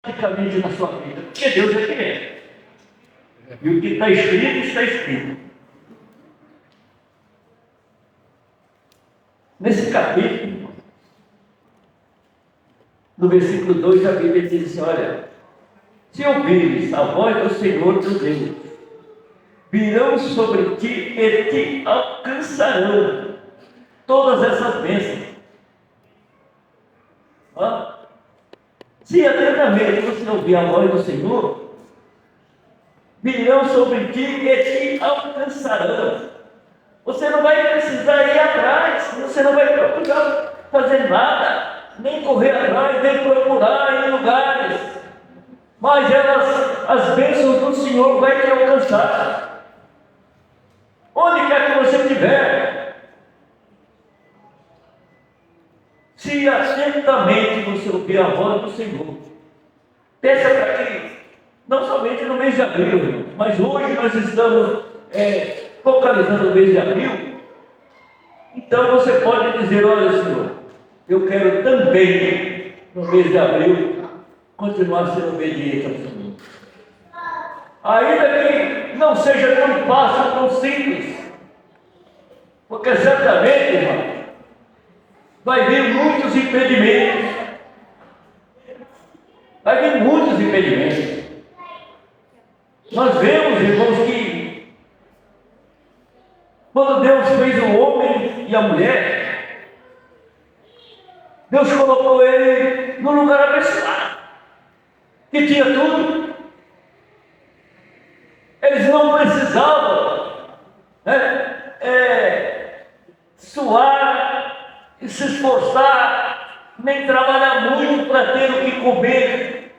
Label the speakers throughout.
Speaker 1: praticamente na sua vida, porque Deus é quem é. E o que está escrito, está escrito. Nesse capítulo, no versículo 2, a Bíblia diz assim: olha, se ouvires a voz do Senhor teu Deus, virão sobre ti e te alcançarão todas essas bênçãos. Se atentamente você ouvir a voz do Senhor, virão sobre ti e te alcançarão. Você não vai precisar ir atrás, você não vai procurar fazer nada, nem correr atrás, nem procurar em lugares, mas as bênçãos do Senhor vai te alcançar. Onde quer que você estiver, se atentamente você ouvir a voz do Senhor, peça para que, não somente no mês de abril, mas hoje nós estamos focalizando o mês de abril, então você pode dizer: olha, Senhor, eu quero também, no mês de abril, continuar sendo obediente ao Senhor. Ainda que não seja tão fácil, tão simples, porque certamente, irmão, vai vir muitos impedimentos. Vai vir muitos impedimentos. Nós vemos, irmãos, que quando Deus fez o homem e a mulher, Deus colocou ele no lugar abençoado, que tinha tudo. Eles não precisavam suar e se esforçar, nem trabalhar muito para ter o que comer.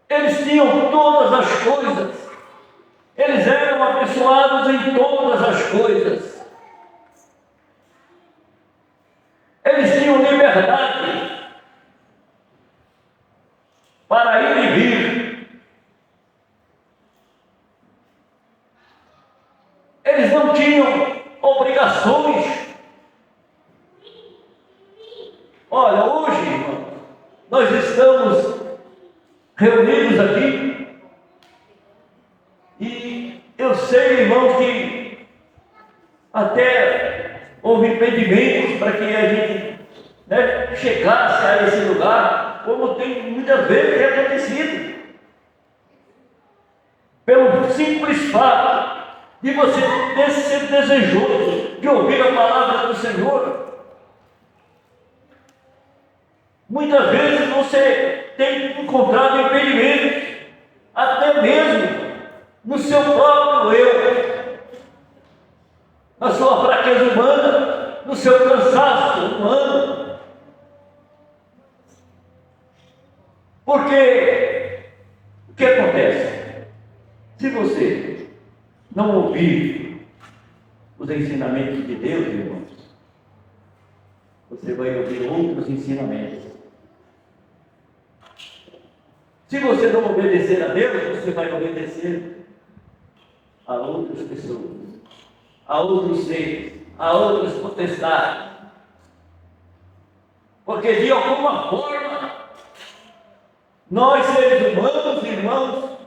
Speaker 1: Eles tinham todas as coisas, eles eram abençoados em todas as coisas, eles tinham liberdade para ir e vir, eles não tinham obrigações. Olha, hoje, irmão, nós estamos reunidos aqui, e eu sei, irmãos, que até houve impedimentos para que a gente chegasse a esse lugar, como tem muitas vezes acontecido, pelo simples fato de você ser desejoso de ouvir a palavra do Senhor. Muitas vezes você tem encontrado impedimentos, até mesmo no seu próprio eu, na sua fraqueza humana, no seu cansaço humano. Porque o que acontece? Se você não ouvir os ensinamentos de Deus, irmãos, você vai ouvir outros ensinamentos. Se você não obedecer a Deus, você vai obedecer a outras pessoas, a outros seres, a outras potestades. Porque de alguma forma, nós seres humanos, irmãos,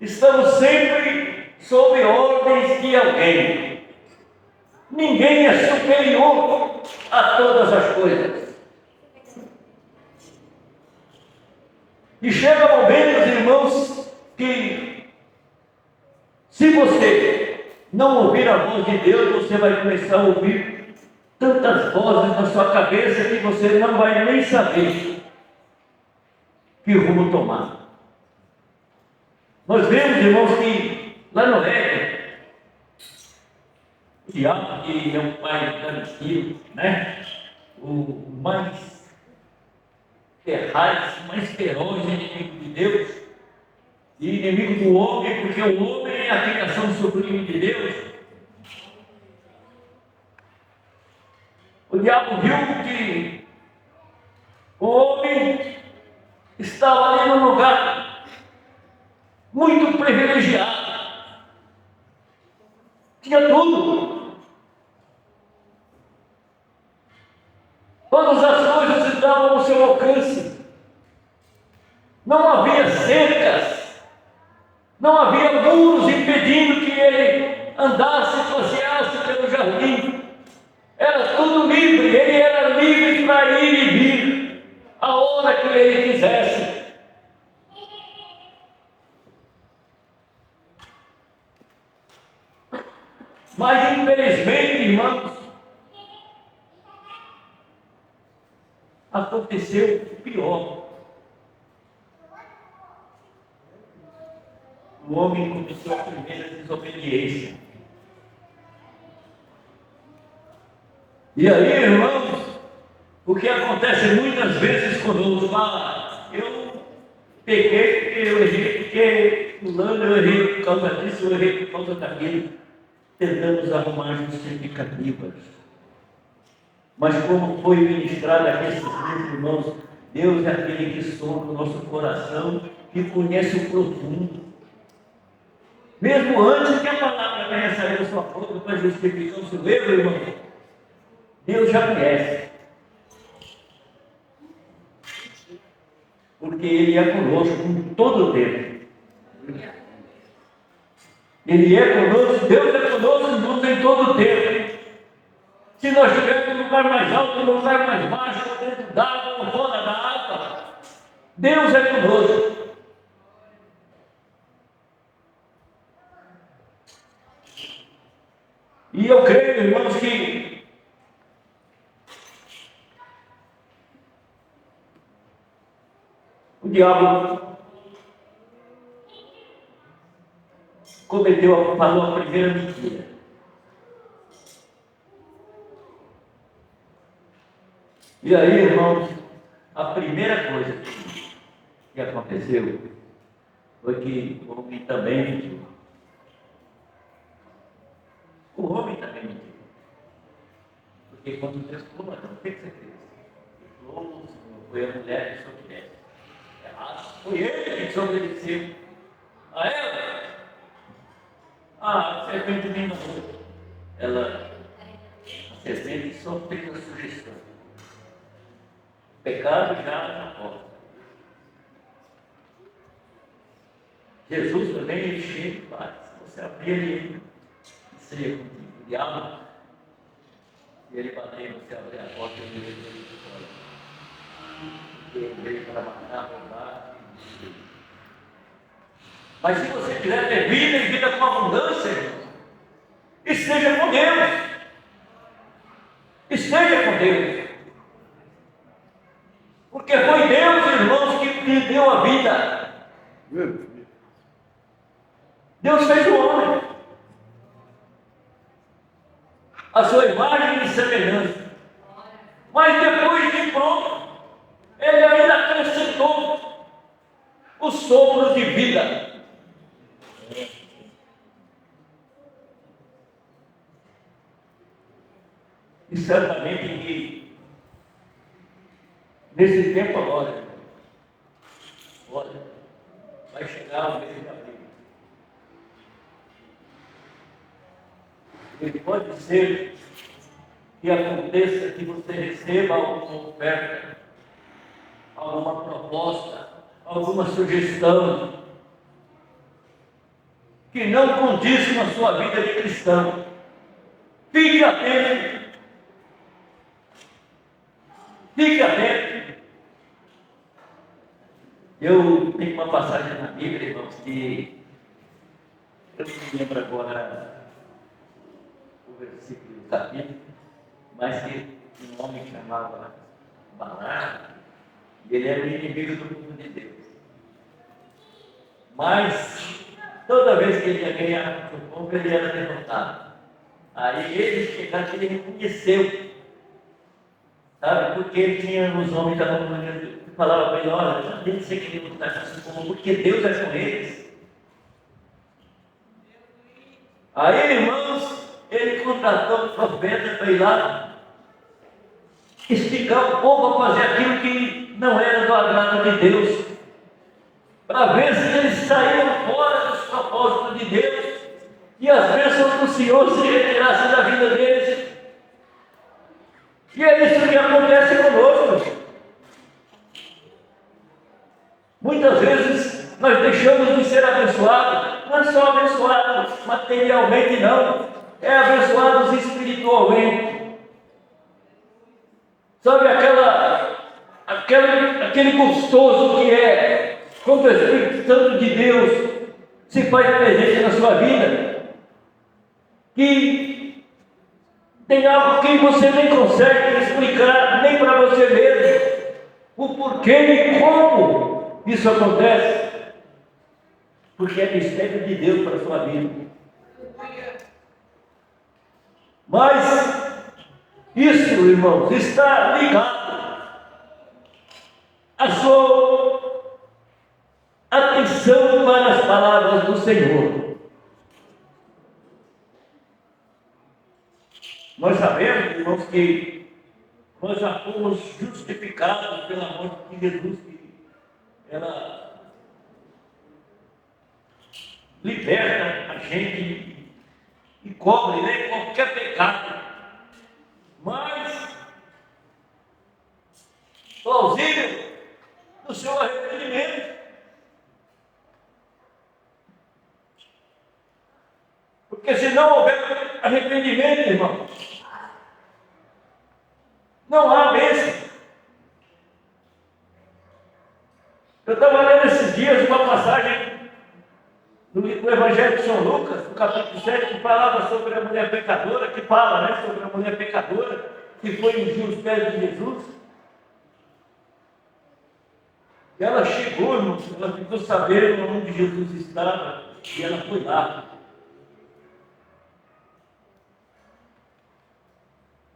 Speaker 1: estamos sempre sob ordens de alguém. Ninguém é superior a todas as coisas. E chega momentos, irmãos, que se você não ouvir a voz de Deus, você vai começar a ouvir tantas vozes na sua cabeça que você não vai nem saber que rumo tomar. Nós vemos, irmãos, que lá no Éden, o diabo, que é um pai garantido, o mais mais feroz inimigo de Deus, e inimigo do homem, porque o homem é a criação sublime de Deus. O diabo viu que o homem estava ali num lugar muito privilegiado, tinha tudo. Todas as coisas estavam ao seu alcance. Não havia cercas, não havia muros impedindo que ele andasse e passeasse pelo jardim. Era tudo livre, ele era livre para ir e vir a hora que ele quisesse. Mas infelizmente, irmãos, aconteceu o pior. O homem começou a primeira desobediência. E aí, irmãos, o que acontece muitas vezes conosco, eu pequei porque eu errei, porque fulano eu errei por causa disso, eu errei por causa daquilo. Tentamos arrumar justificativas. Mas como foi ministrado aqui esses dias, irmãos, Deus é aquele que sonda o nosso coração, que conhece o profundo. Mesmo antes que a palavra venha sair da sua boca para justificar o seu erro, irmão, Deus já conhece. Porque Ele é conosco em todo o tempo. Ele é conosco, Deus é conosco em todo o tempo. Se nós estivermos no lugar mais alto, no lugar mais baixo, dentro d'água ou fora da água, Deus é conosco. E eu creio, irmãos, que o diabo falou a primeira mentira. E aí, irmãos, a primeira coisa que aconteceu foi que o homem também mentiu. O homem também mentiu. Porque quando Deus falou, mas não tem que ser Deus. Ele falou, foi a mulher que desobedece. Foi ele que desobedeceu a ela. A serpente me enganou. A serpente só fez a sugestão. O pecado já na porta. Jesus também ele chega e faz. Se você abrir ele, seria contigo. O diabo, e ele bater, você abrir a porta e ele fora. Ele veio para matar, roubar e destruir. Mas se você quiser ter vida e vida com abundância, esteja com Deus. Esteja com Deus. Porque foi Deus, irmãos, que lhe deu a vida. Deus fez o homem. A sua imagem e semelhança. Mas depois de pronto, ele ainda acrescentou os sopros de vida. E certamente que nesse tempo agora, olha, vai chegar o mês de abril. E pode ser que aconteça que você receba alguma oferta, alguma proposta, alguma sugestão que não condiz com a sua vida de cristão. Fique atento. Fique atento. Eu tenho uma passagem na Bíblia, irmãos, que eu não me lembro agora o versículo do capítulo, mas que um homem chamava Balaão, e ele era o inimigo do povo de Deus. Mas toda vez que ele ia ganhar o povo, ele era derrotado. Aí ele chegaram e ele reconheceu, sabe? Porque ele tinha os homens da comunidade que falavam para ele: olha, já tem que ser que ele lutar com esse povo, porque Deus é com eles. Aí, irmãos, ele contratou um profeta para ir lá explicar o povo a fazer aquilo que não era do agrado de Deus, para ver se eles saíam fora dos propósitos de Deus e as bênçãos do Senhor se retirassem da vida deles. E é isso que acontece conosco. Muitas vezes nós deixamos de ser abençoados, não é só abençoados materialmente, não, é abençoados espiritualmente. Sabe aquele gostoso que é quando o Espírito Santo de Deus se faz presente na sua vida, que tem algo que você nem consegue explicar, nem para você mesmo, o porquê e como isso acontece, porque é mistério de Deus para a sua vida. Mas isso, irmãos, está ligado à sua atenção para as palavras do Senhor. Nós sabemos, irmãos, que nós já fomos justificados pela morte de Jesus, que ela liberta a gente e cobre, né, qualquer pecado. Mas plausível do seu arrependimento. Porque se não houver arrependimento, irmão, não há bênção. Eu estava lendo esses dias uma passagem do Evangelho de São Lucas, no capítulo 7, que falava sobre a mulher pecadora, que fala, né, sobre a mulher pecadora, que foi ungir os pés de Jesus. E ela chegou, irmão, ela ficou sabendo onde Jesus estava, e ela foi lá.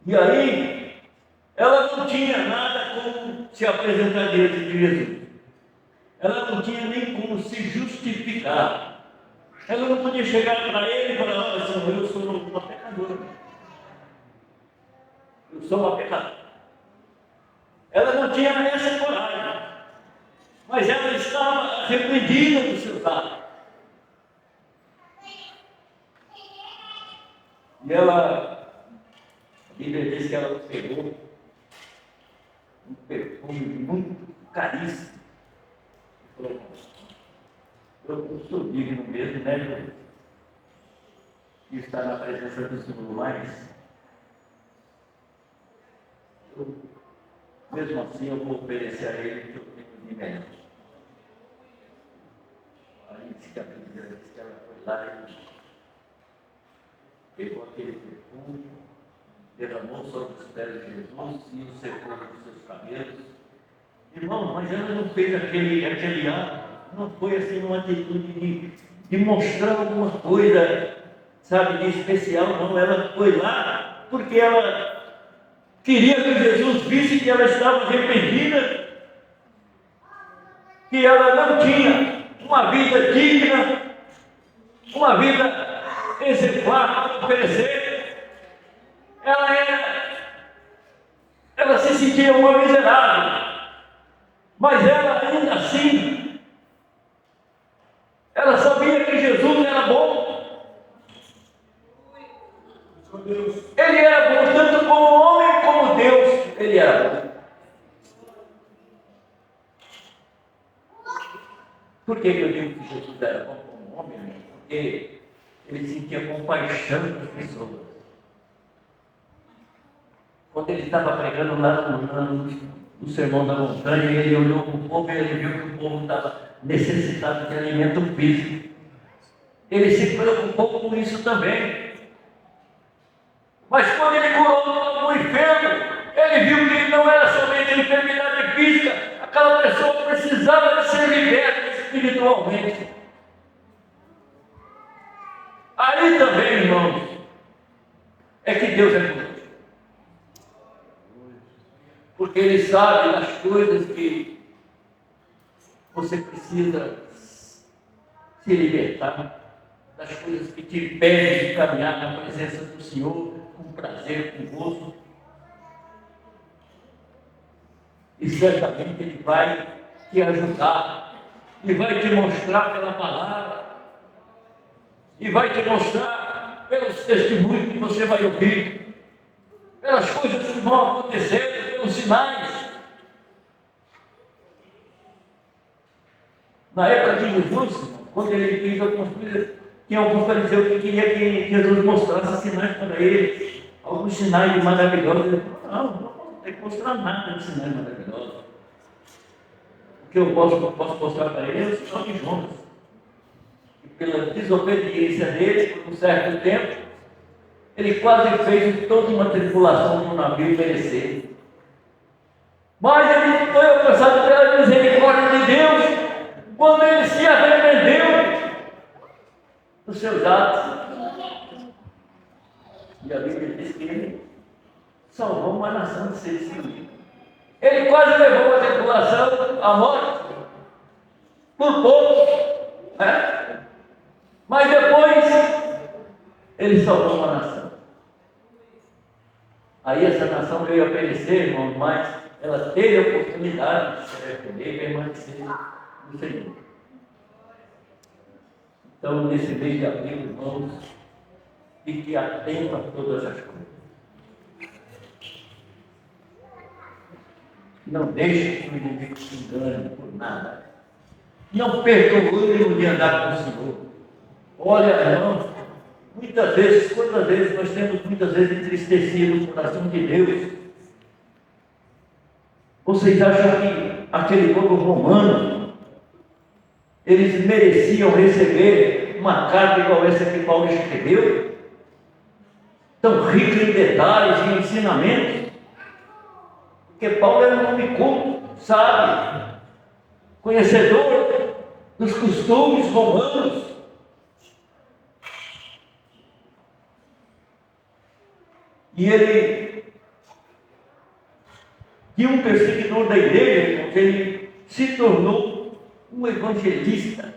Speaker 1: E aí, ela não tinha nada como se apresentar diante de Jesus. Ela não tinha nem como se justificar. Ela não podia chegar para ele e falar: olha, Senhor, eu sou uma pecadora. Eu sou uma pecadora. Ela não tinha essa coragem. Mas ela estava arrependida dos seus atos. E ela, a Bíblia diz que ela pegou um perfume muito caríssimo. E falou: eu não sou digno mesmo, né, de estar na presença do Senhor, mas mesmo assim eu vou oferecer a Ele o que eu tenho de melhor. Aí diz que a Bíblia diz que ela foi lá e pegou aquele perfume, derramou sobre os pés de Jesus e o secou com seus cabelos. Irmão, mas ela não fez aquele ato, não foi assim uma atitude de mostrar alguma coisa, sabe, de especial, não. Ela foi lá porque ela queria que Jesus visse que ela estava arrependida, que ela não tinha uma vida digna, uma vida exemplar para oferecer. Ela se sentia uma miserável, mas ela ainda assim, ela sabia que Jesus era bom. Ele era bom tanto como homem como Deus. Ele era bom. Por que eu digo que Jesus era bom como homem? Porque ele sentia compaixão das pessoas. Quando ele estava pregando lá no Sermão da Montanha, ele olhou para o povo e ele viu que o povo estava necessitado de alimento físico. Ele se preocupou com isso também. Mas quando ele curou o enfermo, ele viu que não era somente enfermidade física, aquela pessoa precisava de ser liberta espiritualmente. Aí também, irmãos, é que Deus é bom. Porque Ele sabe das coisas que você precisa se libertar, das coisas que te impedem de caminhar na presença do Senhor com prazer, com gozo. E certamente Ele vai te ajudar, e vai te mostrar pela palavra, e vai te mostrar pelos testemunhos que você vai ouvir, pelas coisas que vão acontecendo, pelos sinais. Na época de Jesus, quando ele fez algumas coisas, tinha alguns fariseus que queriam que Jesus mostrasse sinais para eles, alguns sinais de maravilhosos. Ele falou, não tem que mostrar nada de sinais maravilhosos. O que eu posso mostrar para eles é o sinal de Jonas. E pela desobediência dele, por um certo tempo, ele quase fez toda uma tripulação no navio perecer. Mas ele foi alcançado pela misericórdia de Deus quando ele se arrependeu dos seus atos. E a Bíblia diz que ele salvou uma nação de ser destruída. Ele quase levou a tripulação à morte, por pouco, né? Mas depois ele salvou uma nação. Aí essa nação veio a perecer, irmãos, mas ela teve a oportunidade de se arrepender e permanecer no Senhor. Então, nesse mês de abril, irmãos, fique atento a todas as coisas. Não deixe que o inimigo se engane por nada. Não perca o ânimo de andar com o Senhor. Olha, irmãos, muitas vezes, quantas vezes nós temos muitas vezes entristecido o coração de Deus. Vocês acham que aquele povo romano, eles mereciam receber uma carta igual essa que Paulo escreveu? Tão rica em detalhes e ensinamentos? Porque Paulo era um homem culto, sábio, conhecedor dos costumes romanos. E ele tinha um perseguidor da igreja, porque ele se tornou um evangelista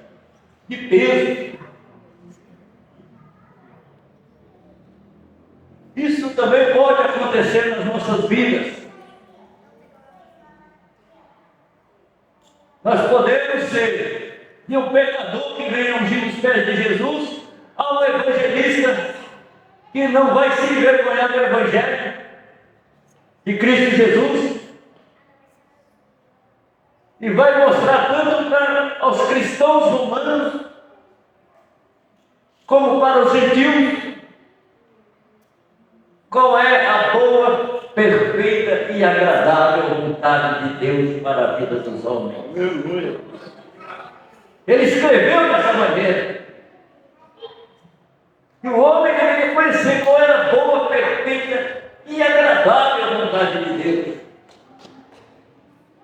Speaker 1: de peso. Isso também pode acontecer nas nossas vidas. Nós podemos ser de um pecador que vem ungir os pés de Jesus a um evangelista que não vai se envergonhar do Evangelho de Cristo Jesus e vai mostrar tanto para os cristãos romanos como para os gentios qual é a boa, perfeita e agradável vontade de Deus para a vida dos homens. Ele escreveu dessa maneira. E o homem deveria conhecer qual era a boa, perfeita e agradável vontade de Deus.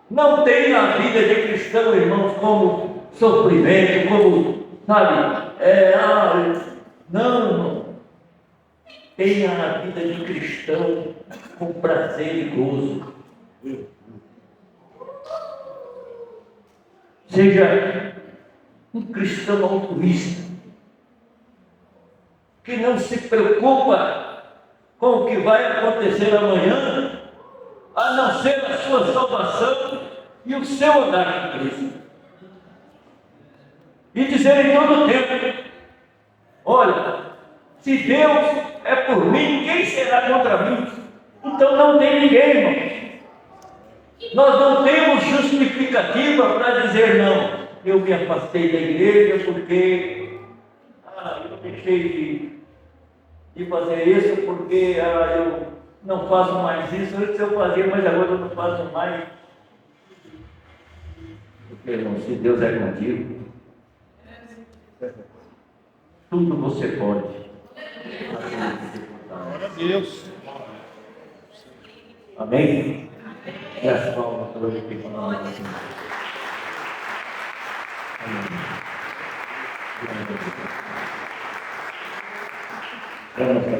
Speaker 1: Não tem na vida de cristão, irmãos, como sofrimento, como, sabe, não, irmão. Tenha a vida de cristão com prazer e gozo. Seja um cristão altruísta, que não se preocupa com o que vai acontecer amanhã, a não ser a sua salvação e o seu andar com Cristo. E dizer em todo o tempo, olha, se Deus é por mim, quem será contra mim? Então não tem ninguém, irmão. Nós não temos justificativa para dizer não. Eu me afastei da igreja porque eu deixei de fazer isso porque eu não faço mais isso. Antes eu fazia, mas agora eu não faço mais. Porque, irmão, se Deus é contigo, tudo você pode.
Speaker 2: Glória a Deus.
Speaker 1: Amém? E as palmas hoje aqui com nós. Amém.